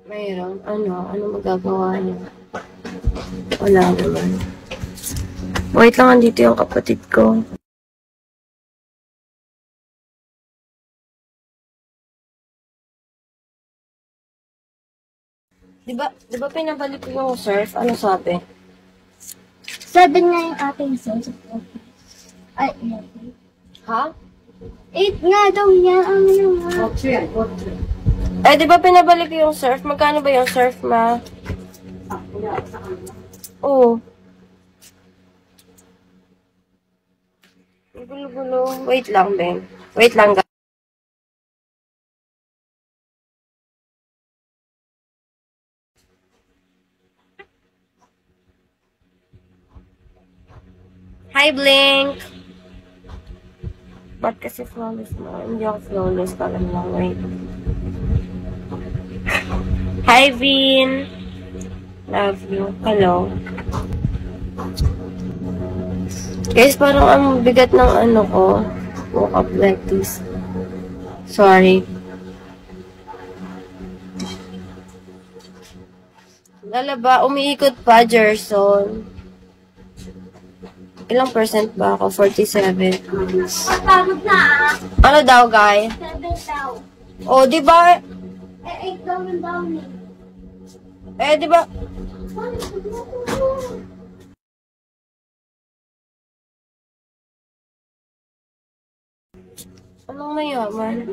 Mayroon. Ano magagawa niya? Wala naman. Wait lang, andito yung kapatid ko. Di ba pinabalik ko yung surf? Ano sabi? 7 nga yung ating sense of office. Ay, 8. Ha? 8 nga daw yan. Ano yung nga? Di ba pinabalik ko yung surf? Magkano ba yung surf, ma? Oo. Gulo-gulo. Wait lang, Ben. Wait lang, guys. Hi, Blink! Ba't kasi flawless mo? Hindi ako flawless. Kala mo lang, wait. Hi, Vin! Love you. Hello. Guys, parang ang bigat ng ano ko. Woke up like this. Sorry. Lalaba, umiikot pa, Gerson. Ilang percent ba ako? 47. Pagpagod na Ano daw, guy? 7 daw. O, di ba? 8 daw yung daw ni. Di ba? Anong mayaman?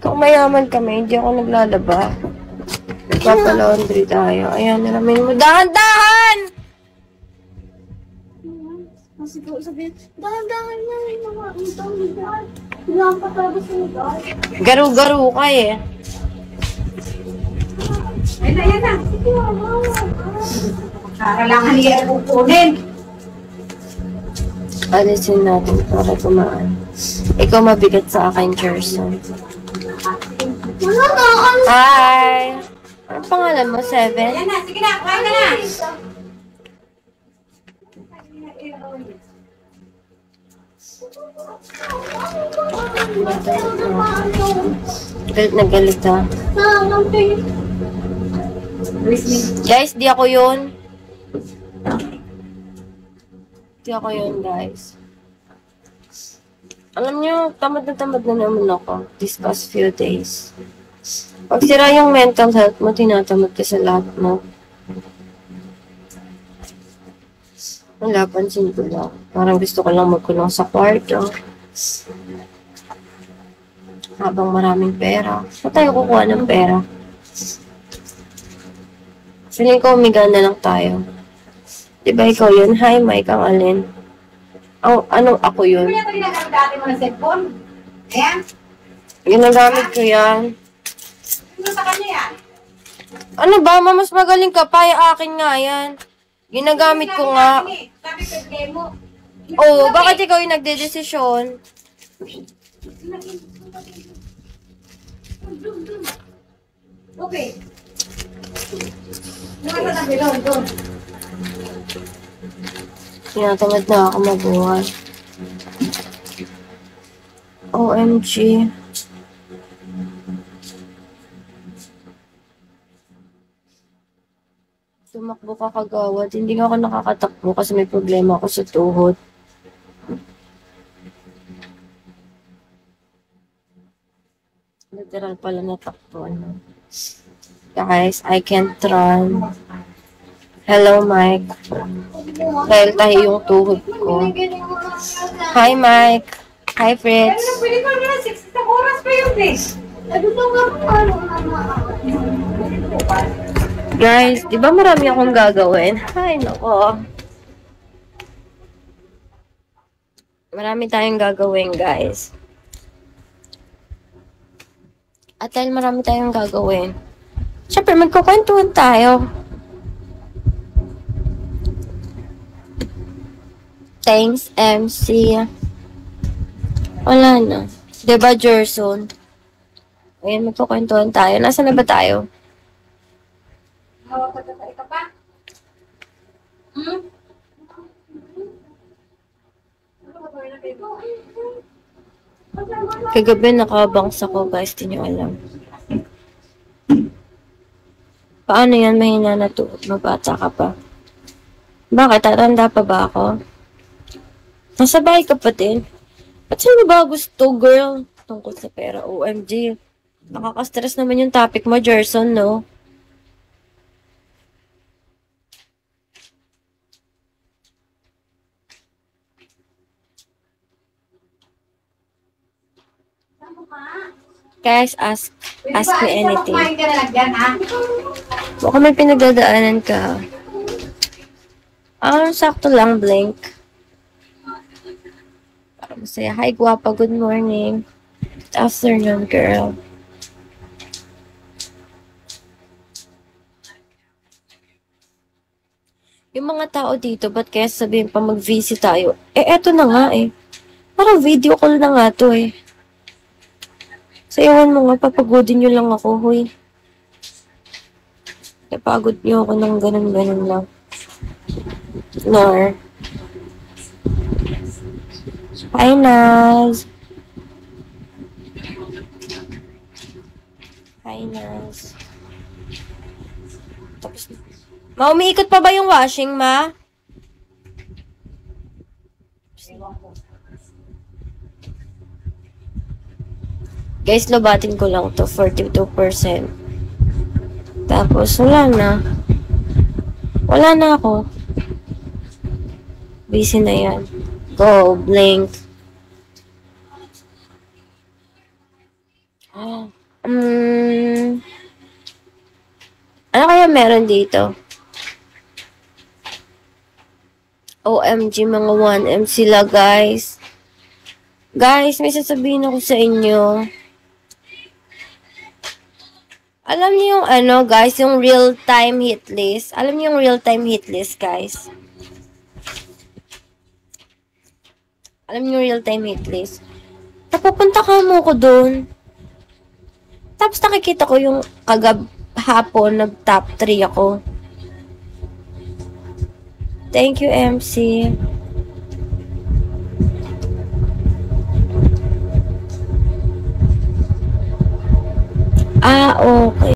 Kung mayaman kami, hindi ako naglalaba. Nagpapalaundry tayo. Ayan, nalamin mo. Dahan-dahan! Siguro sabihin, dahan-dahan na yung mga itong lugar. Kailangan pa talaga sa lugar. Garu-garu ka eh. Ay na, yan na. Kailangan niya pupunin. Alisin natin para kumaan. Ikaw mabigat sa akin, Gerson. Wala na, ano? Hi! Anong pangalan mo? 7? Yan na, sige na, kumain ka na. Galit na galit ha. Guys, di ako yun. Di ako yun, guys. Alam nyo, tamad na naman ako these past few days. Pag sira yung mental health mo, tinatamad ka sa lahat mo. Wala, pansin ko lang. Parang gusto ko lang magkulong sa kwarto. Habang maraming pera. Saan tayo kukuha ng pera? Feeling ko umiga na lang tayo. Diba ikaw yun? Hi, Mike, ang alin? Anong ako yun? Ano yung ginagamit dati mo na cellphone? Ayan. Ginagamit ko yan. Ano sa kanya yan? Ano ba? Mas magaling ka pa. Yung akin nga yan. Ginagamit ko nga. Sabi ko, game mo. Oo, bakit ikaw yung nagdedesisyon? Okay. Nakatabi doon. Tinatamad na ako mabuhay. OMG. Tumakbo ka kagawad. Hindi nga ako nakakatakbo kasi may problema ako sa tuhod. Literal pala natakbo. Ano? Guys, I can't run. Hello, Mike. Dahil tahi yung tuhod ko. Hi, Mike. Hi, Fritz. Pero pwede ko na 6 oras pa yun eh. Ano ba nga ano Guys, di ba marami akong gagawin? Ay, nako. Marami tayong gagawin, guys. At dahil marami tayong gagawin, syempre, magkukwentuhan tayo. Thanks, MC. Wala na. Diba, Gerson? Ayan, magkukwentuhan tayo. Nasaan na ba tayo? Hawak ka pa? Kagabi nakabangs ako, guys. Di nyo alam. Paano yan? Mahina na to. Mabata ka pa. Bakit? Tatanda pa ba ako? Nasa bahay ka pa din. Ba't saan mo ba gusto, girl? Tungkol sa pera. OMG. Nakaka-stress naman yung topic mo, Jerson, no? Guys, ask me anything. Kumain ka na lang dyan, ha? Baka may pinagdadaanan ka. Sakto lang, Blink. Para masaya. Hi, guwapa. Good morning. Good afternoon, girl. Yung mga tao dito, ba't kaya sabihin pa mag-visit tayo? Eto na nga eh. Parang video call na nga to eh. Sayawan mo nga, papagodin nyo lang ako, huy. Napagod nyo ako ng ganun-ganun lang. Nor. Hi, Naz. Hi, Naz. Tapos, ma, umiikot pa ba yung washing, ma? Guys, lobatin ko lang to, 42%. Tapos, wala na. Wala na ako. Busy na yan. Go, Blink. Ano kaya meron dito? OMG, mga 1M sila, guys. Guys, may sasabihin ako sa inyo. Alam niyo yung ano, guys, yung real-time hit list? Alam niyo yung real-time hit list, guys? Alam niyo yung real-time hit list? Napupunta ka mo ko doon. Tapos nakikita ko yung hapon, nag-top 3 ako. Thank you, MC. Okay.